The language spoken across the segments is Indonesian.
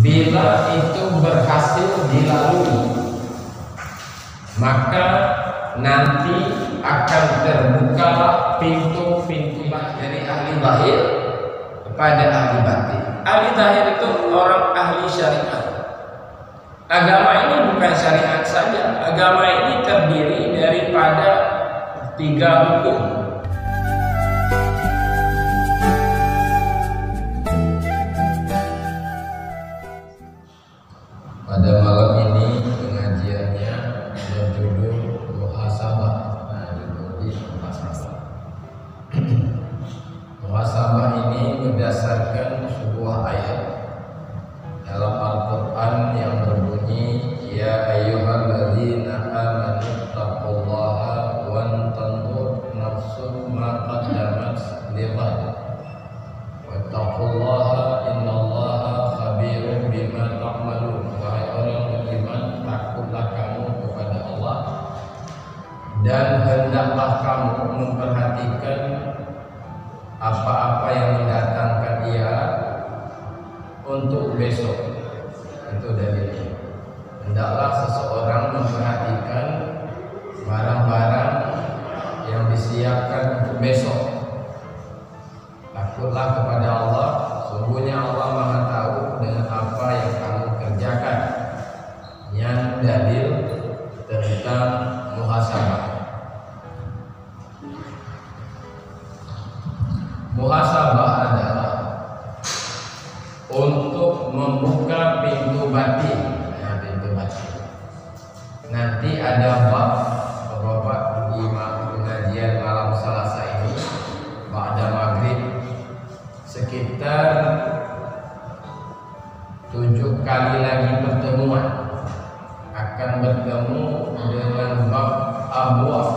Bila itu berhasil dilalui, maka nanti akan terbukalah pintu-pintu dari ahli zahir kepada ahli batin. Ahli zahir itu orang ahli syariat. Agama ini bukan syariat saja. Agama ini terdiri daripada 3 hukum. Pada malam ini pengajiannya berjudul muhasabah. Muhasabah ini berdasarkan sebuah ayat dalam Al-Quran yang berbunyi, Ya ayyuhalladzina amanu taqullaha wa tanzur nafsum ma qaddamat lighad wattaqullaha innallaha khabirun bima ta'malun. Wahai orang beriman, takutlah kamu kepada Allah dan hendaklah kamu memperhatikan apa-apa yang mendatangkan ia untuk besok. Itu dalilnya. Hendaklah seseorang memperhatikan barang-barang yang disiapkan untuk besok. Takutlah kepada Allah, sungguhnya Allah Maha tahu dengan apa yang kamu kerjakan. Yang dalil tentang muhasabah. Muhasabah adalah untuk membuka pintu batin. Nah, pintu batin. Nanti ada bab Bapak di pengajian malam Selasa ini, ba'da maghrib, sekitar 7 kali lagi pertemuan akan bertemu dengan bab abwab.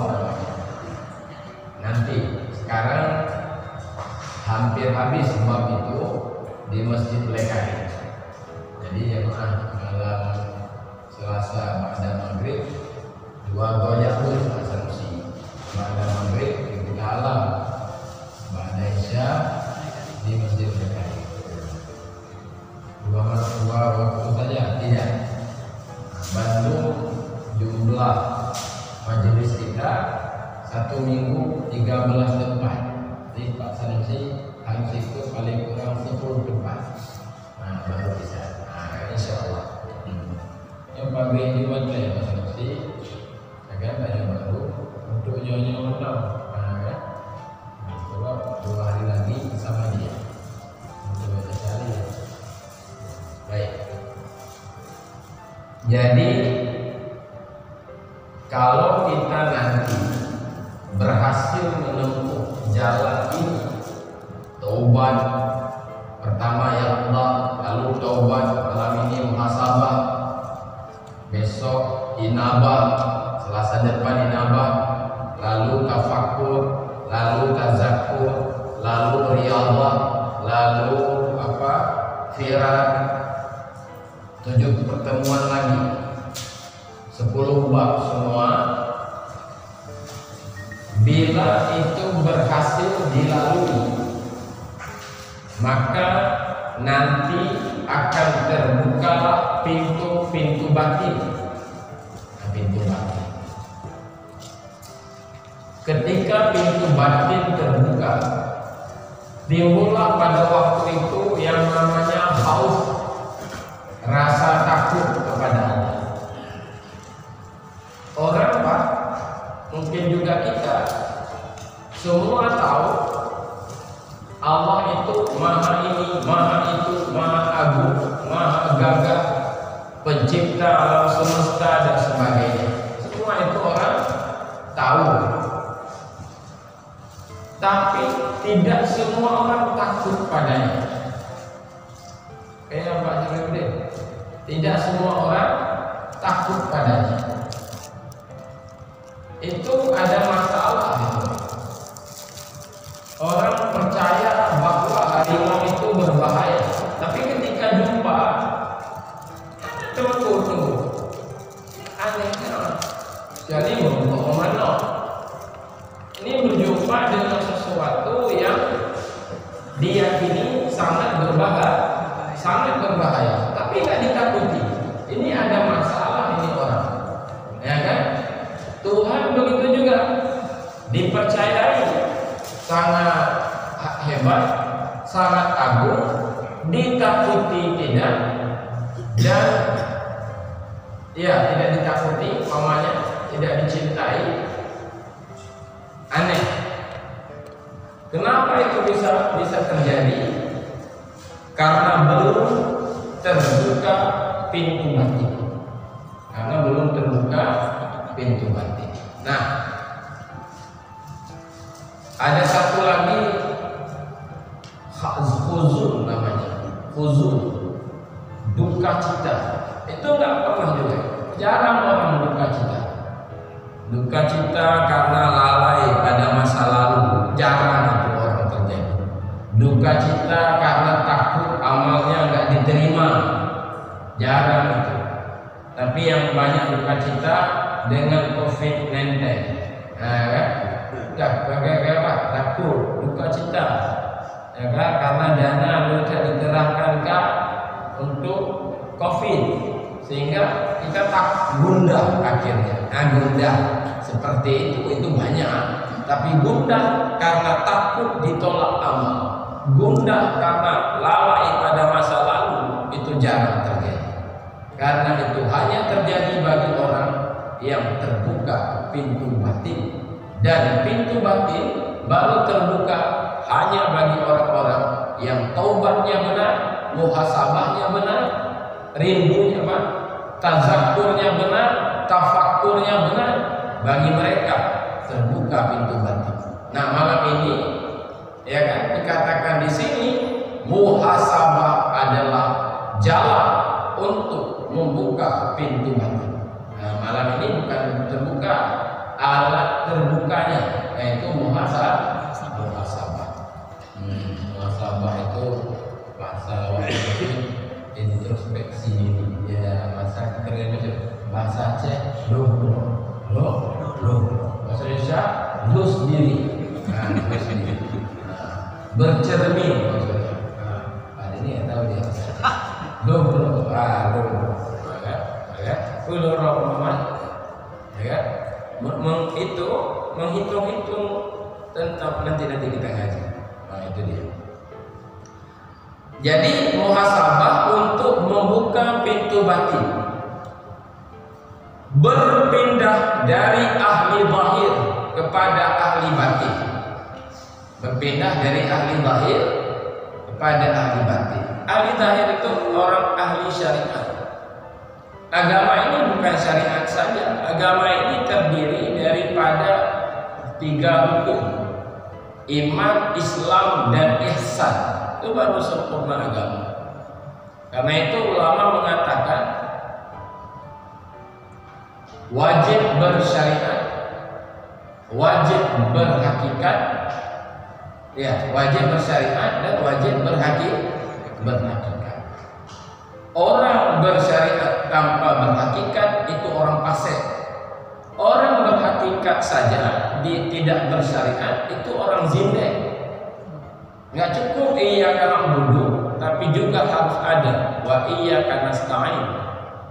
Nanti sekarang hampir habis bab itu di Masjid Lekari. Jadi jemaah malam Selasa ba'da maghrib 2 goyak dulu asal-usul. Ba'da maghrib kita alam, ba'da isya di Masjid Lekari. 2 waktu saja tidak. Bandung jumlah majelis kita 1 minggu 13 tempat. Jadi Pak Sanusi harus ikut paling kurang 10 tempat. Nah, baru bisa. Nah, insya Allah. Yang pagi ini buat saya Pak Sanusi, agar banyak baru untuk nyonya menang. Nah, kan? Coba 2 hari lagi sama dia. Coba kita cari ya. Baik. Jadi kalau kita nanti berhasil menempuh jalan ini, taubat pertama ya Allah, lalu taubat, malam ini muhasabah, besok inabah, Selasa depan inabah, lalu tafakur, lalu tazakur, lalu riyadhah, lalu firaq, 7 pertemuan lagi, 10 bab semua. Bila itu berhasil dilalui, maka nanti akan terbukalah pintu-pintu batin. Pintu batin. Ketika pintu batin terbuka, timbullah pada waktu itu yang namanya khauf, rasa takut kepada Allah. Orang Pak, mungkin juga kita semua tahu Allah itu maha ini, maha itu, maha agung, maha gagah, pencipta alam semesta dan sebagainya. Semua itu orang tahu. Tapi tidak semua orang takut padanya. Kayak Pak Jurudin, tidak semua orang takut padanya. Itu ada masalah itu. Orang percaya bahwa harimau itu berbahaya, tapi ketika jumpa tunggu anehnya jadi mau mana ini berjumpa dengan sesuatu yang diyakini sangat berbahaya, tapi dan ya tidak ditakuti, mamanya tidak dicintai, aneh. Kenapa itu bisa terjadi? Karena belum terbuka pintu batin. Karena belum terbuka pintu batin. Nah, ada satu lagi khuzun namanya, khuzun, duka cita. Itu nggak pernah juga, jarang orang duka cita. Duka cita karena lalai pada masa lalu, jarang itu orang terjadi. Duka cita karena takut amalnya nggak diterima, jarang itu. Tapi yang banyak duka cita dengan COVID-19, nah kan? Apa? Takut, duka cita, ya kan? Karena dana tidak dikerahkan kan untuk COVID, sehingga kita tak gundah akhirnya. Nah, gundah seperti itu banyak. Tapi gundah karena takut ditolak amal, gundah karena lalai pada masa lalu, itu jarang terjadi. Karena itu hanya terjadi bagi orang yang terbuka pintu batin. Dan pintu batin baru terbuka hanya bagi orang-orang yang taubatnya benar, muhasabahnya benar, rindunya apa? Tazakurnya benar, tafakurnya benar. Bagi mereka terbuka pintu batin. Nah, malam ini ya kan dikatakan di sini muhasabah adalah jalan untuk membuka pintu batin. Nah, malam ini bukan terbuka, alat terbukanya yaitu muhasabah. Muhasabah itu bahasa introspeksi ya, bahasa keren itu, bahasa Aceh lo bahasa Indonesia lo sendiri. Nah, lo sendiri. Bercermin maksudnya. Nah, ini ya tahu dia. Lo ya kan? Menghitung-hitung tentang nanti kita ngaji. Nah, itu dia. Jadi muhasabah untuk membuka pintu batin, berpindah dari ahli zahir kepada ahli batin, berpindah dari ahli zahir kepada ahli batin. Ahli zahir itu orang ahli syariat. Agama ini bukan syariat saja. Agama ini terdiri daripada 3 hukum: iman, Islam, dan ihsan. Itu baru sempurna agama. Karena itu ulama mengatakan wajib bersyariat, wajib berhakikat, ya, wajib bersyariat dan wajib berhakikat. Orang bersyariat tanpa berhakikat itu orang fasik. Orang berhakikat saja tidak bersyariat itu orang zindik. Nggak cukup iyyaka na'budu, tapi juga harus ada wa iyyaka nasta'in.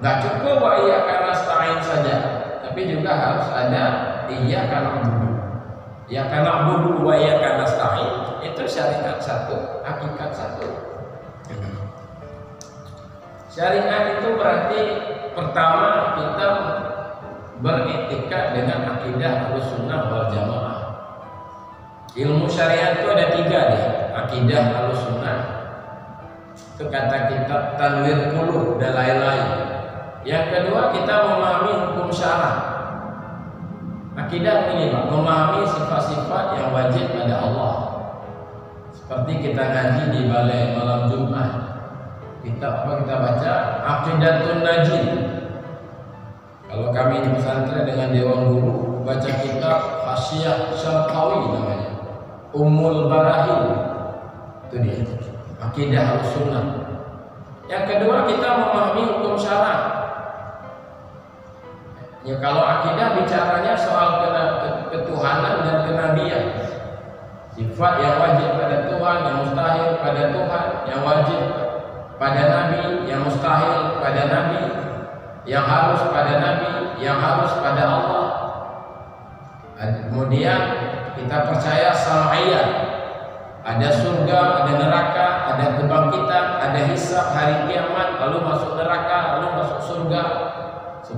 Nggak cukup wa iyyaka nasta'in saja, tapi juga harus ada iyyaka na'budu. Iyyaka na'budu wa iyyaka nasta'in itu syariat satu, hakikat satu. Syariat itu berarti pertama kita beriktikad dengan akidah Ahlussunnah wal Jamaah. Ilmu syariat itu ada 3 nih, akidah Ahlussunnah. Itu kata kitab Tanwir Qulub dan lain-lain. Yang kedua kita memahami hukum syara. Akidah ini Pak, memahami sifat-sifat yang wajib pada Allah. Seperti kita ngaji di balai malam Jumat. Kita baca Aqidatun Najin. Kalau kami di pesantren dengan dewan guru baca kitab Hasyiah Syarqawi namanya, Ummul Barahin. Itu dia akidah Ahlussunnah. Yang kedua kita memahami hukum syara. Ya, kalau akidah bicaranya soal ketuhanan dan kenabian. Sifat yang wajib pada Tuhan, yang mustahil pada Tuhan, yang wajib pada Nabi, yang mustahil pada Nabi, yang harus pada Nabi, yang harus pada Allah. Kemudian kita percaya sam'iyah, ada surga, ada neraka, ada kebangkitan, ada hisab hari kiamat, lalu masuk neraka,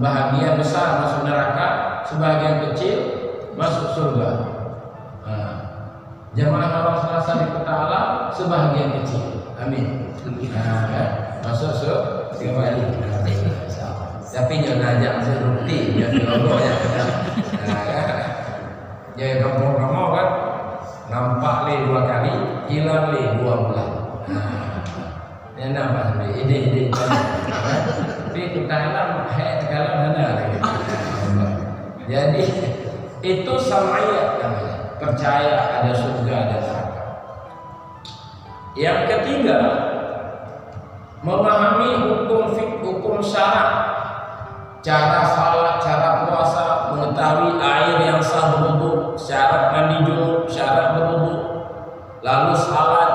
sebahagian besar masuk neraka, sebahagian kecil masuk surga. Nah, jamaah awal Selasa di kota alam sebahagian kecil. Amin. Nah, kan? Masuk surga kembali. Tapi jangan ajak seruti ya Allah ya. Jadi kamu kan nampak le 2 kali, hilang le 2 bulan. Ini nampak ide tapi kita alam kalau mana lagi. Jadi itu samayat namanya, percaya ada surga ada neraka. Yang ketiga, memahami hukum syara, cara salat, cara puasa, mengetahui air yang sah berwudu, syarat mandi junub, syarat berwudu, lalu salat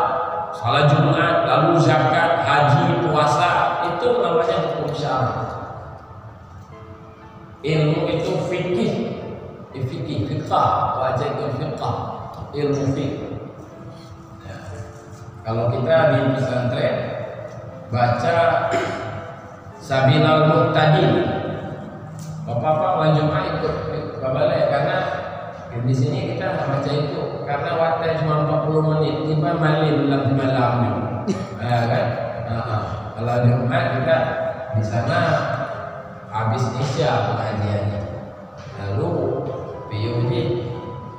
Jumat, lalu zakat, haji, puasa, itu namanya hukum syara. Ilmu itu fikih, wajib fiqh, ilmu fikih. Nah, kalau kita di pesantren baca Sabilal Muhtadin, Bapak-bapak lanjutkan ikut kabalnya, karena di sini kita baca itu karena waktu cuma 40 menit, tiba malin dalam malam, kan? Kalau Jumat kita di sana habis isya pengajiannya, lalu PUJ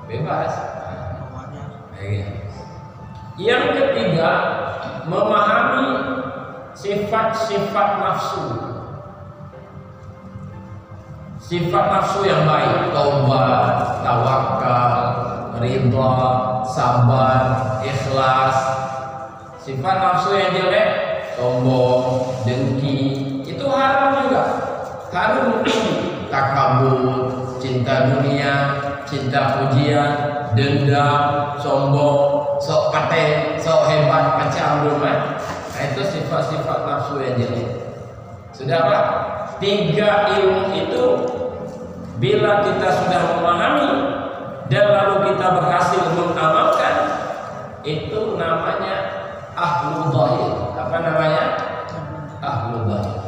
bebas. Yang ketiga, memahami sifat-sifat nafsu. Sifat nafsu yang baik, taubat, tawakal, ridha, sabar, ikhlas. Sifat nafsu yang jelek, sombong, dengki, itu haram juga. Haram takabur, cinta dunia, cinta pujian, dendam, sombong, sok paten, sok hebat, macam rumah. Nah, itu sifat-sifat nafsu yang jelek. Sudah Pak? 3 ilmu itu bila kita sudah memahami dan lalu kita berhasil mengamalkan, itu namanya ahlul dhahir. Apa namanya? Ahlul dhahir.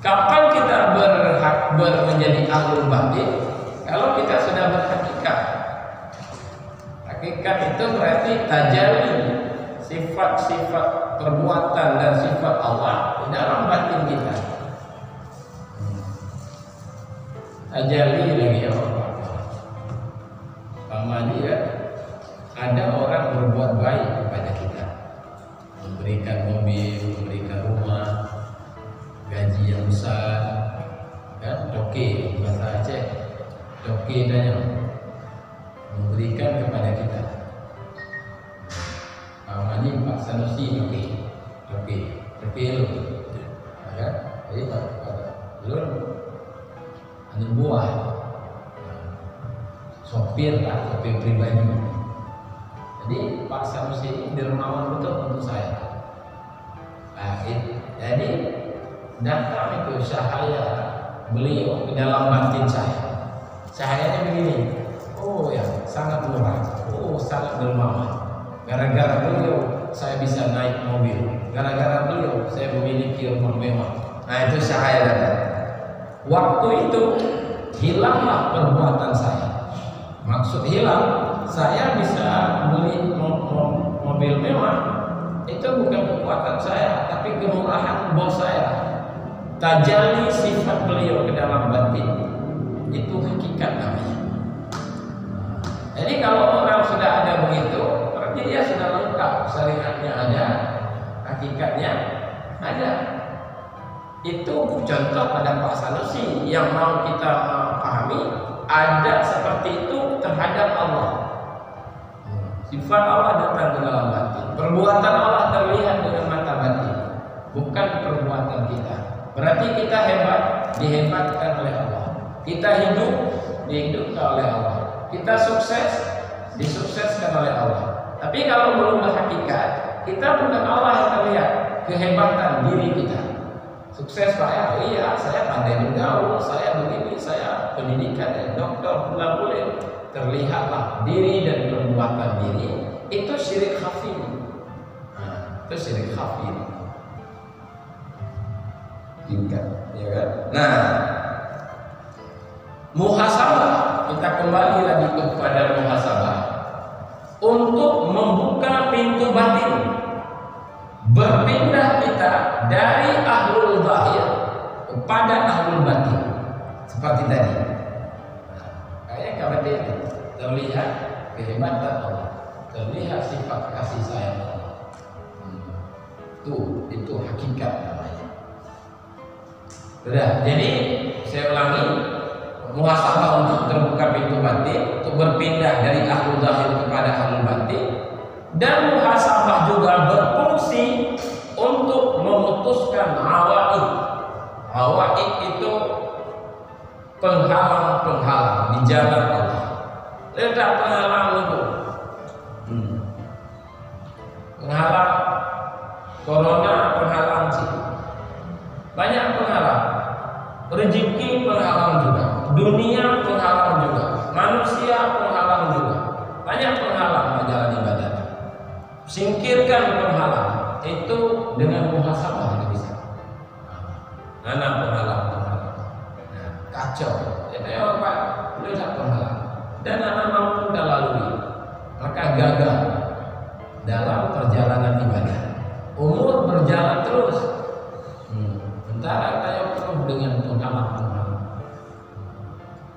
Kapan kita menjadi ahlul batin? Kalau kita sudah berhakikat. Hakikat itu berarti tajalli sifat-sifat perbuatan dan sifat Allah di dalam batin kita. Tajalli lagi Allah. Sama dia ada orang berbuat baik kepada kita, memberikan mobil, memberikan rumah, gaji yang besar, kan? Toke bahasa Aceh, toke tanya, memberikan kepada kita. Ini Pak Sanusi toke lu, kan? Jadi Pak lu anu buah, sopir pribadi. Jadi Pak Sanusi ini dermawan betul untuk saya. Jadi datang itu cahaya beliau ke dalam batin saya. Cahayanya begini, oh ya sangat murah, oh sangat dermawan. Gara-gara beliau saya bisa naik mobil, gara-gara beliau saya memiliki rumah mewah. Nah itu cahaya datang. Waktu itu hilanglah perbuatan saya. Maksud hilang, saya bisa beli mobil mewah. Itu bukan kekuatan saya, tapi kemurahan bos saya. Tajalli sifat beliau ke dalam batin, itu hakikat namanya. Jadi kalau orang sudah ada begitu, berarti dia sudah lengkap. Syariatnya ada, hakikatnya ada. Itu contoh pada Pak Sanusi yang mau kita pahami, ada seperti itu terhadap Allah. Sifat Allah datang ke dalam batin, perbuatan Allah terlihat dengan mata batin, bukan perbuatan kita. Berarti kita hebat, dihebatkan oleh Allah. Kita hidup, dihidupkan oleh Allah. Kita sukses, disukseskan oleh Allah. Tapi kalau belum berhakikat, kita bukan Allah yang terlihat, kehebatan diri kita. Sukses Pak ya, iya saya pandai bergaul, saya begini, saya pendidikan ya, dokter, boleh. Terlihatlah diri dan perbuatan diri, itu syirik khafi. Nah, itu syirik khafi. Tingkat, ya kan? Nah, Muhasabah, kita kembali lagi kepada muhasabah untuk membuka pintu batin, berpindah kita dari ahlul zahir kepada ahlul batin. Seperti tadi, kayak kabar ini terlihat kehebatan Allah, terlihat sifat kasih sayang Allah. Itu hakikat namanya. Sudah, jadi saya ulangi, muhasabah untuk terbuka pintu batin, untuk berpindah dari ahlul zahir kepada ahlul batin, dan muhasabah juga berfungsi untuk memutuskan awaid. Awaid itu penghalang-penghalang di jalan Allah. Tidak penghalang itu. Penghalang corona, penghalang sih. Banyak penghalang. Rezeki penghalang juga. Dunia penghalang juga. Manusia penghalang juga. Banyak penghalang jalan ibadah. Singkirkan penghalang. Itu dengan muhasabah yang bisa. Mana penghalang? Kacau. Jadi Pak, itu tak penghalang. Dan anak mampu dah lalui, maka gagal dalam perjalanan ibadah. Umur berjalan terus. Sementara saya penuh dengan penghalang-penghalang.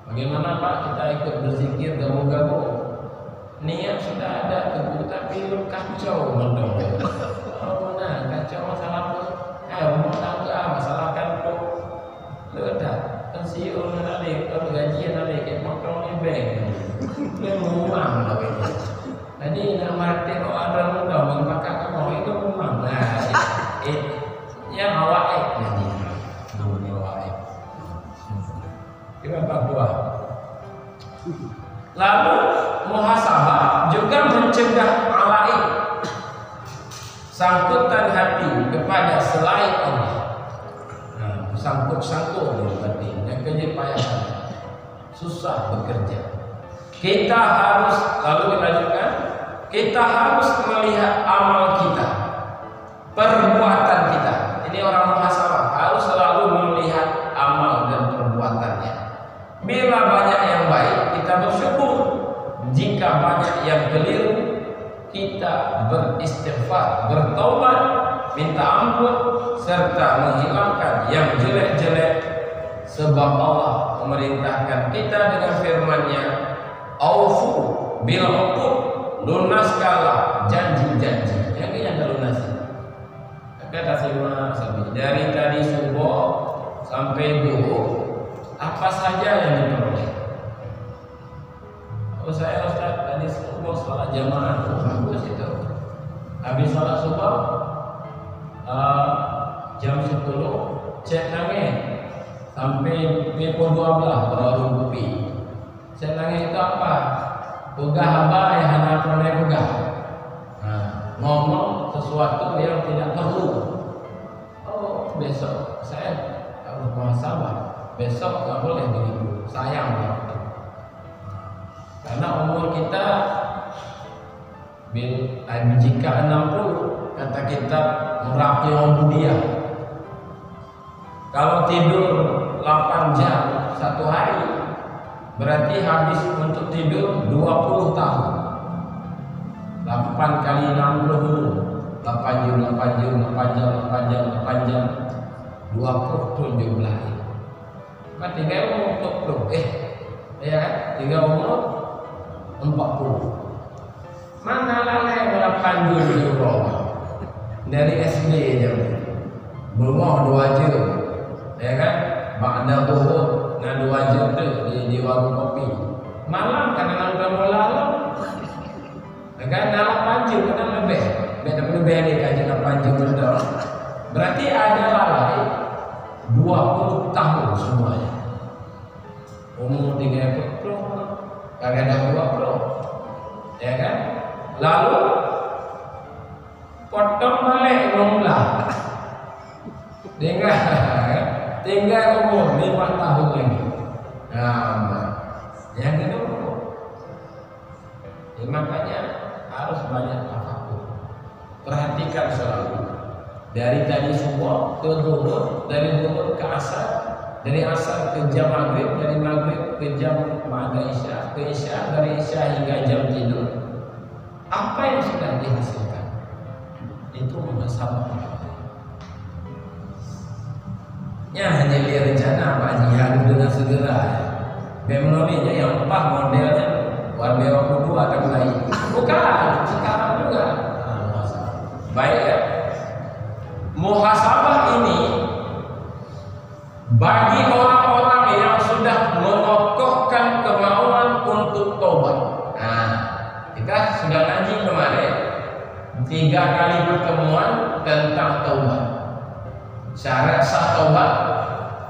Bagaimana Pak kita ikut berzikir gabung-gabung? Niat sudah ada teguh, tapi lu kacau mendong. Oh mana kacau masalah apa? Rumah tangga masalah kantor. Lu dah pensiun nanti, kalau gajian nanti kayak potong di bank. Lu ngomong lah ini. Tadi nak mati kok ada muda mengpakai kamu itu ngomong. Nah, yang awak nanti. Namanya awak. Kita bab 2. Lalu muhasabah juga mencegah alaik, sangkutan hati kepada selain Allah. Nah, sangkut-sangkut di batin dan kejepayahan, susah bekerja. Kita harus, lalu dilanjutkan, kita harus melihat amal kita, perbuatan kita. Ini orang muhasabah harus selalu melihat amal dan perbuatannya. Bila banyak yang baik, kita bersyukur. Jika banyak yang keliru, kita beristighfar, bertaubat, minta ampun, serta menghilangkan yang jelek-jelek. Sebab Allah memerintahkan kita dengan firman-Nya, "Aufu bil uqud," lunaskalah janji-janji. Yang ini ada lunasi. Kata Sima Sabi, dari tadi subuh sampai duhur, apa saja yang diperoleh? Oh saya Ustaz tadi subuh salat jamaah, bagus itu. Habis salat subuh jam 10 cek nangis sampai pukul 12 baru kopi. Cek nangis itu apa? Pegah apa yang hanya pernah pegah. Nah, ngomong sesuatu yang tidak perlu. Oh besok saya harus muhasabah. Besok nggak boleh begitu. Sayang waktu. Karena umur kita jika 60 kata kitab Muraqiyah Budia. Kalau tidur 8 jam satu hari, berarti habis untuk tidur 20 tahun. 8 kali 60, 8 jam, 8 jam, 8 jam, 8 jam, 8 jam, 27 hari. Kan tinggal umur 40, ya kan? Tinggal umur 40. Mana lalai 8 jam dari SD jam. Belum 2 jam. Ya kan? Ba'da zuhur, nah 2 jam tu di warung kopi. Malam kadang udah malam. Kan 8 jam kadang lebih. Lebih ni kaji 8 jam sudah. Berarti ada lalai 20 tahun semuanya. Umur 30, kadang 20. Ya kan? Lalu potong balik jumlah. Tinggal umur 5 tahun lagi. Nah, yang kedua, makanya harus banyak tafakur. Perhatikan selalu Dari tadi subuh ke zuhur, dari zuhur ke asar, dari asar ke jam maghrib, dari maghrib ke jam ba'da isya, ke isya, dari isya hingga jam tidur. Apa yang sudah dihasilkan? Itu muhasabah. Ya hanya dia rencana Pak Haji harus dengan segera. Memorinya yang empah modelnya warga waktu dua akan mulai. Bukan sekarang juga. Baik ya. Muhasabah ini bagi orang-orang yang sudah mengokohkan kemauan untuk taubat. Nah, kita sudah ngaji kemarin 3 kali pertemuan tentang taubat. Syarat sah taubat,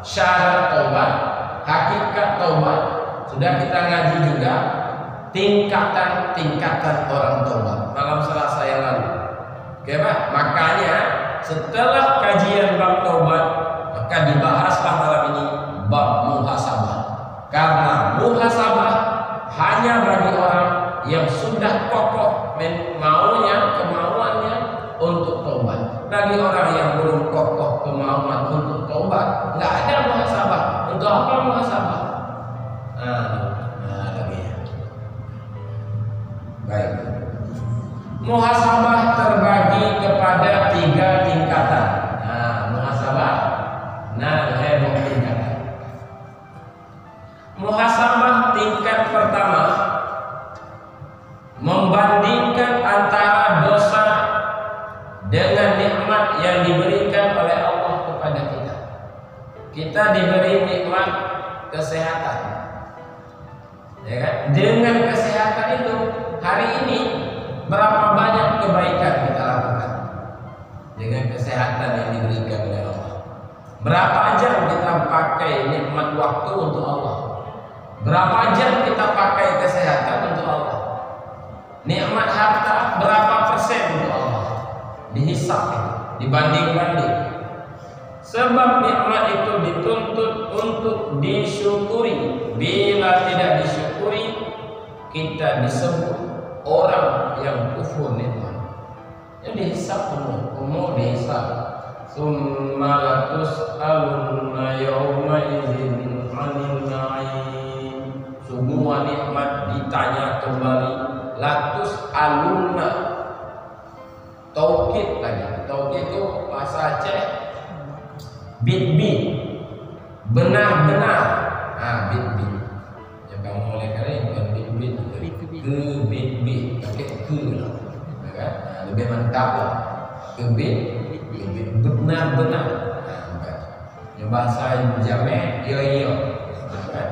syarat taubat, hakikat taubat. Sudah kita ngaji juga tingkatan-tingkatan orang taubat malam Selasa yang lalu. Oke Pak, makanya setelah kajian bab taubat maka dibahaslah malam ini bab muhasabah. Karena muhasabah hanya bagi orang yang sudah kokoh kemauannya untuk taubat. Bagi orang yang belum kokoh kemauan untuk taubat, nggak ada muhasabah. Untuk apa muhasabah? Lagi ya. Baik. Muhasabah terbagi kepada 3 tingkatan. Muhasabah, tingkatan. Muhasabah tingkat pertama membandingkan antara dosa dengan nikmat yang diberikan oleh Allah kepada kita. Kita diberi nikmat kesehatan, ya kan? Dengan kesehatan itu hari ini berapa banyak kebaikan kita lakukan dengan kesehatan yang diberikan oleh Allah? Berapa jam kita pakai nikmat waktu untuk Allah? Berapa jam kita pakai kesehatan untuk Allah? Nikmat harta berapa persen untuk Allah? Dihisap, dibanding-banding. Sebab nikmat itu dituntut untuk disyukuri. Bila tidak disyukuri, kita disebut orang yang kufur nikmat. Yang dihisap umur dihisap. Summa latus'alunna yawma idzin 'anil na'im. Semua nikmat ditanya kembali. Latus'alunna. Taukid lagi. Taukid itu bahasa Aceh bit-bit, benar-benar. Bit-bit. Ya kamu oleh karena bukan bit-bit, ke bit-bit, pakai ke lah, kan? Lebih mantap lah. Ke bit, benar-benar. Yang bahasa Jamek, iyo, kan?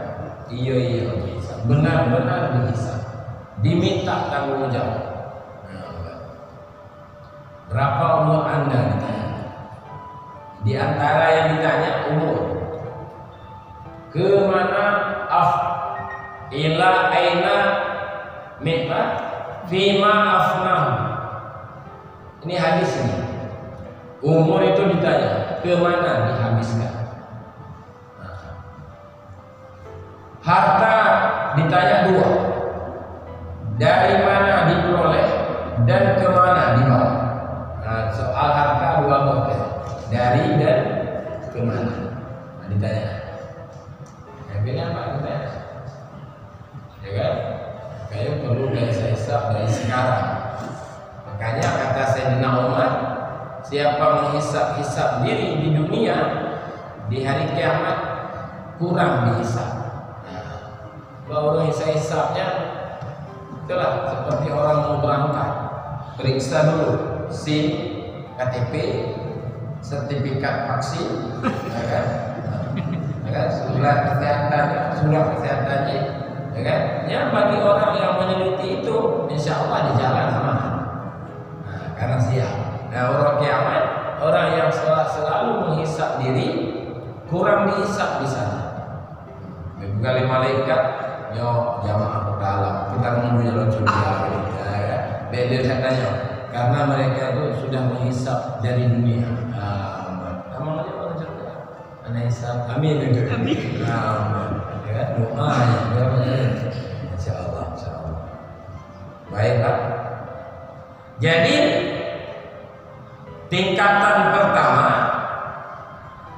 Iyo, benar-benar bisa. Diminta tanggung jawab. Berapa umur Anda ditanya? Di antara yang ditanya umur. Kemana ila aina mita fima afnah. Ini hadis ini. Umur itu ditanya, kemana dihabiskan? Harta ditanya 2. Dari mana diperoleh dan kemana dibawa? Soal harta 2 model. Dari dan kemana? Ditanya. Yang ini apa ditanya? Ya kan? Kayaknya perlu dari saya hisab dari sekarang. Makanya kata Sayyidina Umar, siapa menghisab-hisab diri di dunia, di hari kiamat kurang dihisab. Kalau hisab-hisabnya itulah seperti orang mau berangkat, periksa dulu SIM, KTP, sertifikat vaksin, ya kan? Surat kesehatannya, ya kan? Ya bagi orang yang meneliti itu, insya Allah di jalan aman. Karena siap. Nah orang kiamat, orang yang selalu menghisap diri, kurang dihisap di sana. Kali malaikat, yo jamaah ke dalam, kita menunggu jalan surga. Beda katanya, karena mereka itu sudah menghisap dari dunia. Amal aja orang surga. Anak hisap, amin. Amin. Ya, doa ya. Insya Allah. Baik Pak. Jadi tingkatan pertama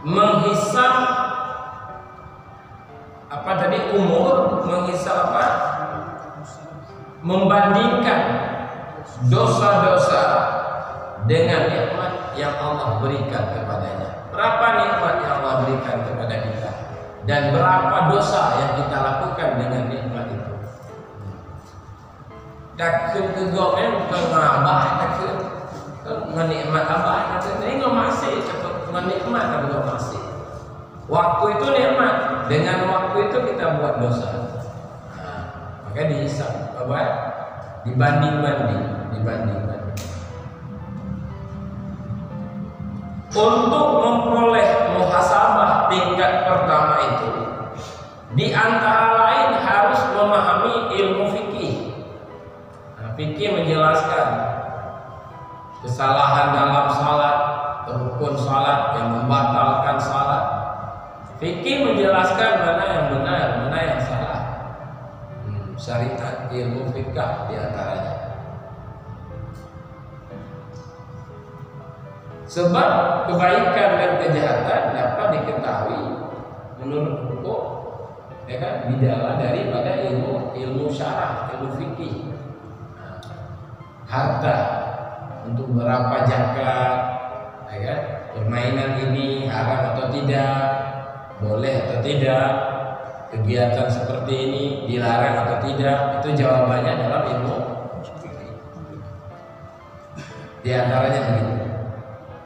menghisap apa tadi umur, menghisap apa? Membandingkan dosa-dosa dengan nikmat yang Allah berikan kepadanya. Berapa nikmat yang Allah berikan kepada kita dan berapa dosa yang kita lakukan dengan nikmat itu. Dakun kegomen pengabah dakun menikmat abah kata ini nggak masih cepat menikmat tapi nggak masih. Waktu itu nikmat, dengan waktu itu kita buat dosa. Nah, maka dihisab apa? Dibanding-banding. Untuk memperoleh muhasabah tingkat pertama itu, di antara lain harus memahami ilmu fikih. Nah, fikih menjelaskan kesalahan dalam salat, rukun salat yang membatalkan salat. Fikih menjelaskan mana yang benar, mana yang salah. Syariat ilmu fikih di antaranya. Sebab kebaikan dan kejahatan dapat diketahui menurut hukum, ya kan, bidala daripada ilmu syarah, ilmu fikih. Harta untuk berapa zakat, ya kan? Permainan ini haram atau tidak, boleh atau tidak, kegiatan seperti ini dilarang atau tidak, itu jawabannya dalam ilmu fikih. Di antaranya begitu.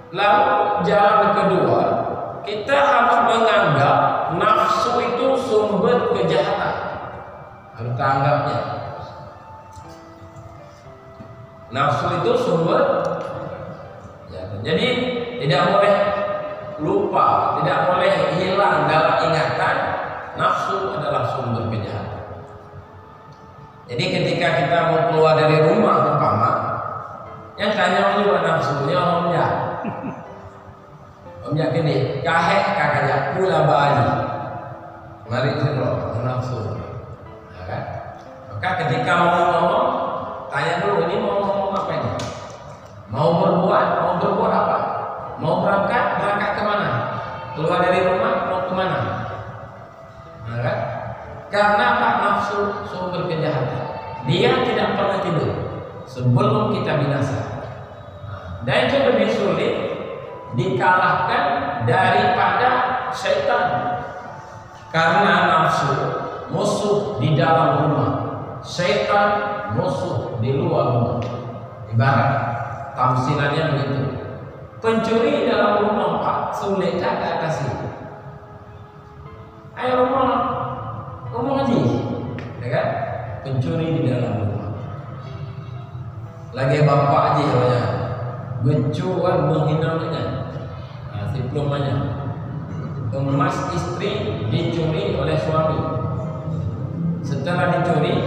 Lalu jalan kedua, kita harus menganggap nafsu itu sumber kejahatan. Harus kita anggapnya. Nafsu itu sumber kejahatan. Jadi tidak boleh lupa, tidak boleh hilang dalam ingatan nafsu adalah sumber kejahatan. Jadi ketika kita mau keluar dari rumah umpama, yang tanya juga nafsunya Omnya gini, kahek kakaknya pula bali. Mari cerita nafsu. Ya kan? Maka ketika mau ngomong, tanya dulu ini mau ngomong apa ini? Mau berbuat apa? Mau berangkat kemana? Keluar dari rumah mau kemana? Ya kan? Karena apa? Nafsu sumber kejahatan. Dia tidak pernah tidur sebelum kita binasa. Dan itu lebih sulit dikalahkan daripada syaitan, karena nafsu musuh di dalam rumah, syaitan musuh di luar rumah. Ibarat tamsilannya begitu. Pencuri dalam rumah Pak sulit tak kasih. Ayo ngomong aja, ya kan? Pencuri di dalam rumah. Lagi bapak aja namanya. Bencuan menghinanya, diplomanya. Emas istri dicuri oleh suami. Setelah dicuri,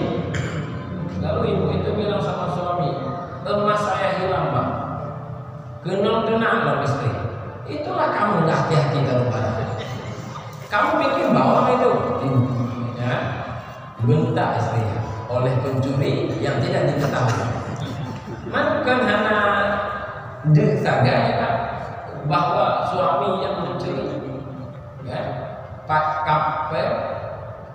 lalu ibu itu bilang sama suami, emas saya hilang Pak. Kenal loh istri. Itulah kamu nggak hati-hati kalau barang. Kamu bikin bawah itu, ya, bentak istrinya oleh pencuri yang tidak diketahui. Bukan hanya saja bahwa suami yang mencuri, ya,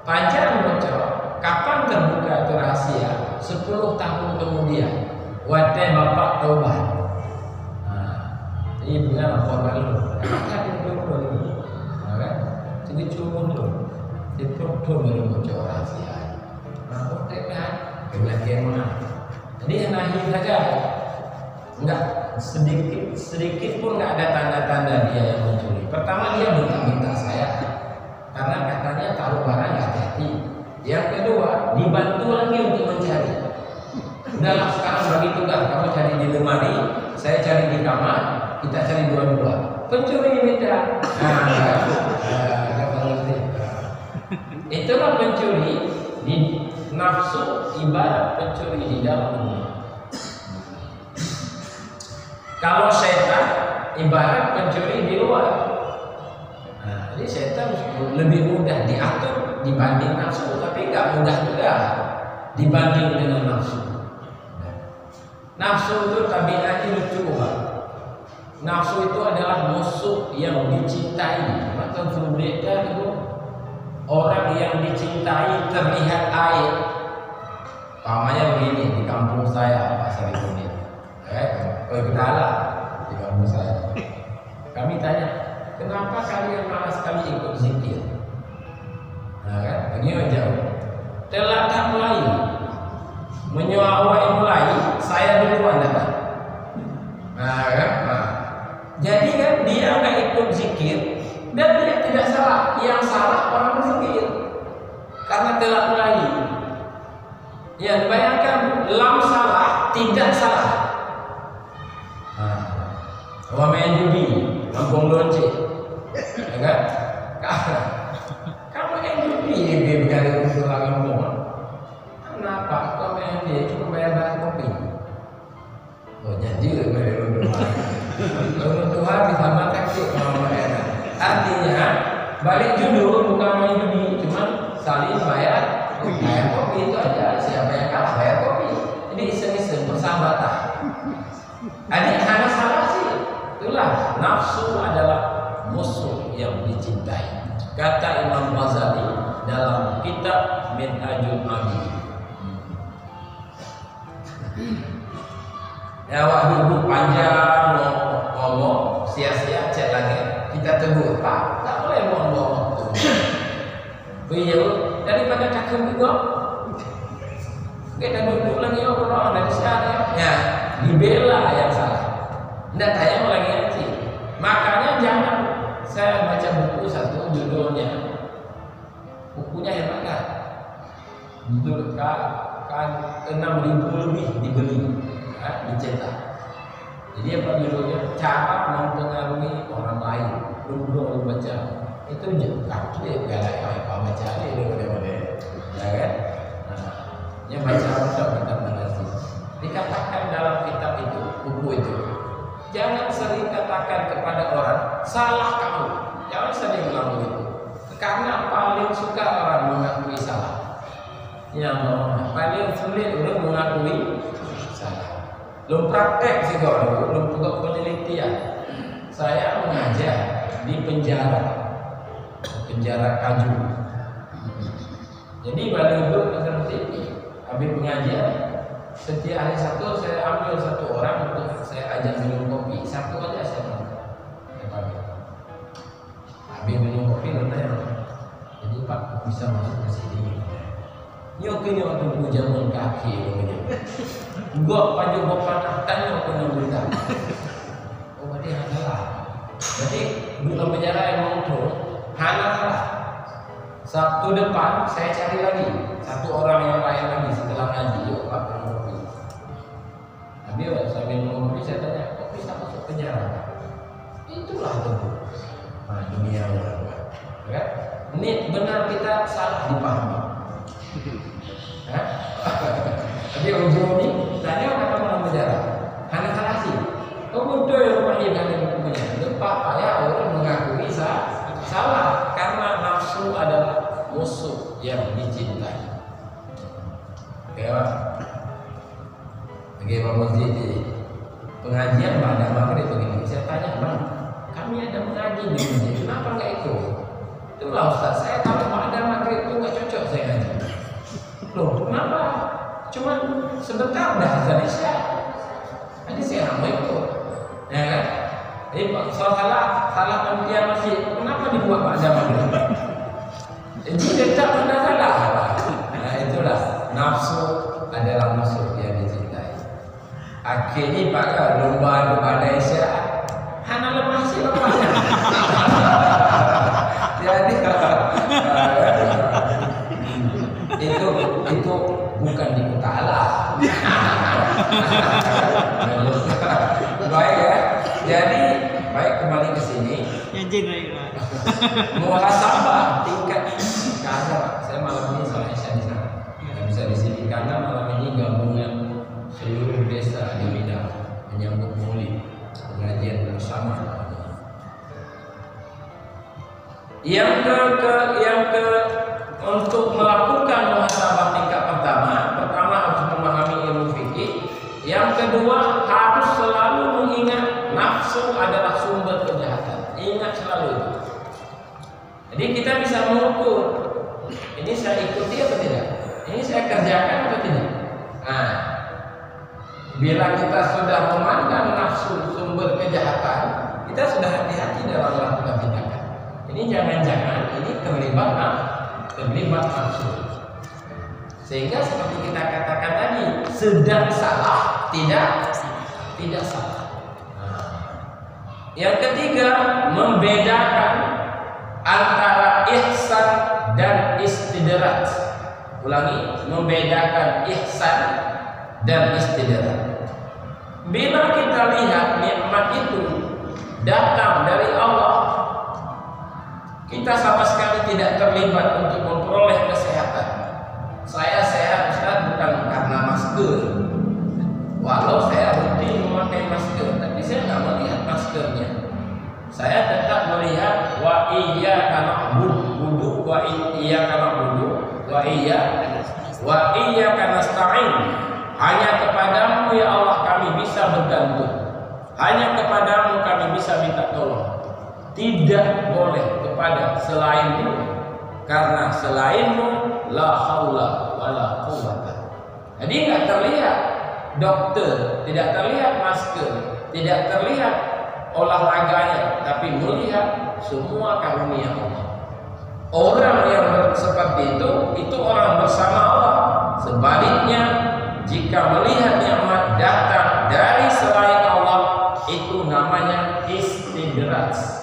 panjang bocor, kapan terbuka itu rahasia? 10 tahun kemudian, wate bapak taubat. Nah, ini benar lapor dulu. Kan dulu, kan? Jadi cuma dulu, diproduksi baru bocor rahasia. Nah, oke kan? Kemudian mana? Jadi enahi saja, enggak sedikit pun nggak ada tanda-tanda dia yang mencuri. Pertama dia minta saya, karena katanya taruh barang nggak hati-hati. Yang kedua dibantu lagi untuk mencari. Udahlah sekarang bagi tugas, kamu cari di lemari, saya cari di kamar, kita cari dua-dua. Pencuri minta. Itulah pencuri di nafsu, ibarat pencuri di dalam rumah. Kalau setan ibarat pencuri di luar. Nah, jadi setan lebih mudah diatur dibanding nafsu, tapi nggak mudah juga dibanding dengan nafsu. Nafsu itu tabiatnya lucu Pak. Nafsu itu adalah musuh yang dicintai. Maka berbeda itu orang yang dicintai terlihat air. Pamannya begini di kampung saya pasar ini. Kenalah di kampung saya. Kami tanya, kenapa kalian malas sekali ikut zikir? Nah kan, begini jauh. Teladan mulai, menyuawai mulai, saya duluan datang. Nah kan, jadi kan dia nggak ikut zikir dan dia tidak salah. Yang salah orang berzikir karena telat mulai. Ya bayangkan, lam salah, tidak salah. Orang main judi, ngambung lonce, ya kan? Kamu main judi, dia berkali untuk ngambung. Kenapa? Kau main dia cuma bayar kopi. Oh janji lah bayar untuk Tuhan bisa makan sih kalau bayar. Artinya balik judul bukan main judi, cuma saling bayar kopi itu aja. Siapa yang kalah bayar kopi. Jadi iseng-iseng persahabatan. Adik hanya salah sih. Itulah nafsu adalah musuh yang dicintai. Kata Imam Ghazali dalam kitab Minhajul Abidin. Ya waktu dulu panjang ngomong sia-sia cek lagi. Kita tegur Pak, tak boleh ngomong waktu. Beliau daripada cakap juga. Kita duduk lagi orang dari sana ya dibela yang salah. Tidak tanya lagi ngaji. Makanya jangan saya baca buku satu judulnya, bukunya hebat kan? Judul kan 6.000 lebih dibeli, dicetak. Jadi apa judulnya? Cara mempengaruhi orang lain. Belum baca. Itu kaki dia galak apa baca dia model-model, ya kan? Yang baca kitab manazil. Dikatakan dalam kitab itu, buku itu, jangan sering katakan kepada orang salah kamu. Jangan sering bilang begitu. Karena paling suka orang mengakui salah. Yang paling sulit orang mengakui salah. Belum praktek sih kalau belum juga penelitian. Saya mengajar di penjara Kaju. Jadi balik duduk seperti habis pengajian, setiap hari Sabtu saya ambil satu orang untuk saya ajak minum kopi. Satu aja saya mau. Habis minum kopi nanti, jadi Pak bisa masuk ke sini. Nyokin waktu jamun kaki, gua paju bapak tanya kena berita. Oh berarti salah. Berarti dalam penjara yang mau salah. Sabtu depan saya cari lagi satu orang yang lain lagi setelah ngaji. Yuk Pak minum kopi. Habis saya minum kopi, saya tanya, kok bisa masuk penjara? Itulah tentu. Nah dunia orang, ya. Ini benar kita salah dipahami. Tapi ujung ini tanya orang dalam penjara, hanya salah sih. Kemudian yang rumahnya dengan bukunya, lepas ya orang mengakui salah karena nafsu adalah musuh yang dicintai. Ya, bagi Pak Muzidi pengajian pada maghrib begini. Saya tanya, Bang, kami ada mengaji di masjid, kenapa nggak ikut? Itulah Ustaz, saya kalau ada maghrib itu nggak cocok saya ngaji. Loh, kenapa? Cuma sebentar dah azan Isya. Jadi saya mau ikut, ya kan? Jadi salah panitia masjid, kenapa dibuat pada maghrib? Jadi tetap ada salah. Nah itulah nafsu adalah musuh yang dicintai. Akhirnya pakai lomba pada Isya, hana lemah sih lemah. Jadi itu bukan di Kutala. Baik ya. Jadi baik kembali ke sini. Muhasabah tingkat karena saya malam ini soalnya saya di sana. Nggak bisa di sini karena malam ini gabungan seluruh desa di Minang menyambut Maulid pengajian bersama. Yang ke untuk melakukan muhasabah tingkat pertama harus memahami ilmu fikih. Yang kedua harus selalu mengingat nafsu adalah Jadi kita bisa mengukur, ini saya ikuti atau tidak, ini saya kerjakan atau tidak. Nah, bila kita sudah memandang nafsu sumber kejahatan, kita sudah hati-hati dalam melakukan tindakan. Ini jangan-jangan ini terlibat nafsu. Sehingga seperti kita katakan tadi, sedang salah, tidak salah. Nah, yang ketiga, membedakan antara ihsan dan istidraj. Ulangi, membedakan ihsan dan istidraj. Bila kita lihat nikmat itu datang dari Allah, kita sama sekali tidak terlibat untuk memperoleh kesehatan. Saya sehat Ustaz bukan karena masker. Walau saya rutin memakai masker, tapi saya nggak melihat maskernya. Saya tetap melihat wa iyyaka na'budu wa iyyaka nasta'in. Hanya kepadamu ya Allah kami bisa bergantung. Hanya kepadamu kami bisa minta tolong. Tidak boleh kepada selainmu, karena selainmu la haula wala quwwata. Jadi nggak terlihat dokter, tidak terlihat masker, tidak terlihat olahraganya, tapi melihat semua karunia Allah. Orang yang seperti itu orang bersama Allah. Sebaliknya, jika melihat nikmat datang dari selain Allah, itu namanya istidraj.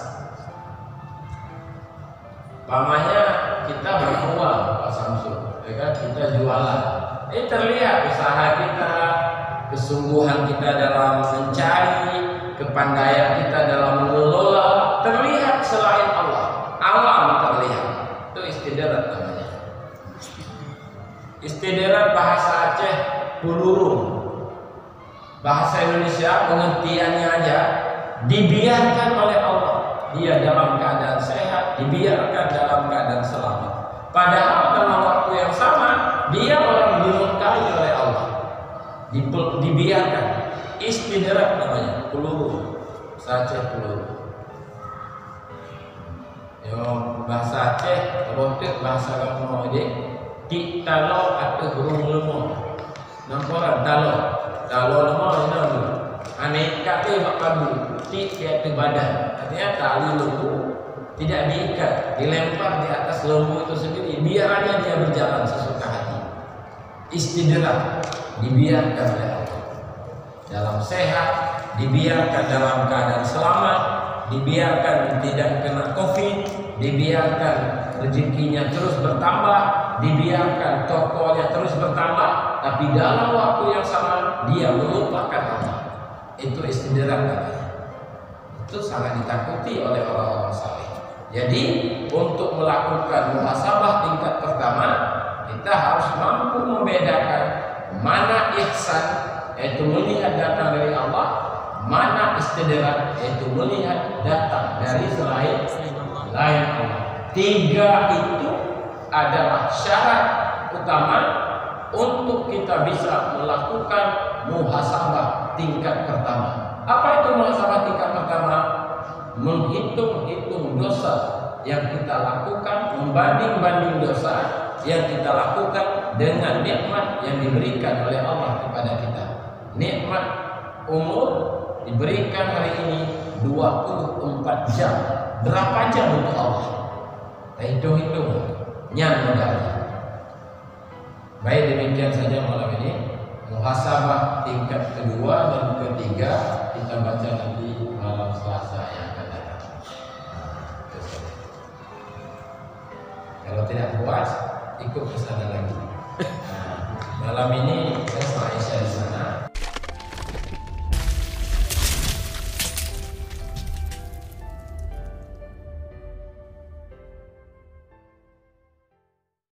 Pamannya kita beruang, Pak Samsul, ya kan? Kita jualan. Terlihat usaha kita, kesungguhan kita dalam mencari, kepandaian kita dalam mengelola, terlihat selain Allah. Alam terlihat. Itu istidraj namanya. Istidraj bahasa Aceh pulurung. Bahasa Indonesia pengertiannya aja dibiarkan oleh Allah. Dia dalam keadaan sehat, dibiarkan dalam keadaan selamat. Padahal dalam waktu yang sama dia orang dimurkai oleh Allah. Dibiarkan. Istidraj namanya, peluru. Saja peluru. Yo bahasa Aceh, rotek bahasa kamu aja. Di talo atau burung lemah. Nampak talo lemah ini dulu. Aneka mak kabu. Di tiap badan. Artinya tali lembu tidak diikat, dilempar di atas lembu itu sendiri, biarnya dia berjalan sesuka hati. Istidraj dibiarkan oleh Allah. Dalam sehat, dibiarkan dalam keadaan selamat, dibiarkan tidak kena COVID, dibiarkan rezekinya terus bertambah, dibiarkan tokonya terus bertambah, tapi dalam waktu yang sama dia melupakan Allah. Itu istidraj namanya. Itu sangat ditakuti oleh orang-orang saleh. Jadi untuk melakukan muhasabah tingkat pertama, kita harus mampu membedakan mana ihsan, yaitu melihat datang dari Allah, mana istidraj, yaitu melihat datang dari selain Allah. Tiga itu adalah syarat utama untuk kita bisa melakukan muhasabah tingkat pertama. Apa itu muhasabah tingkat pertama? Menghitung-hitung dosa yang kita lakukan, membanding-banding dosa yang kita lakukan dengan nikmat yang diberikan oleh Allah kepada kita. Nikmat umur diberikan hari ini 24 jam. Berapa jam untuk Allah? Kita hitung-hitung, nyamudahnya. Baik, demikian saja malam ini. Muhasabah tingkat kedua dan ketiga kita baca nanti malam Selasa yang akan datang. Kalau tidak puas, ikut ke sana lagi. Malam ini saya sama Aisyah di sana.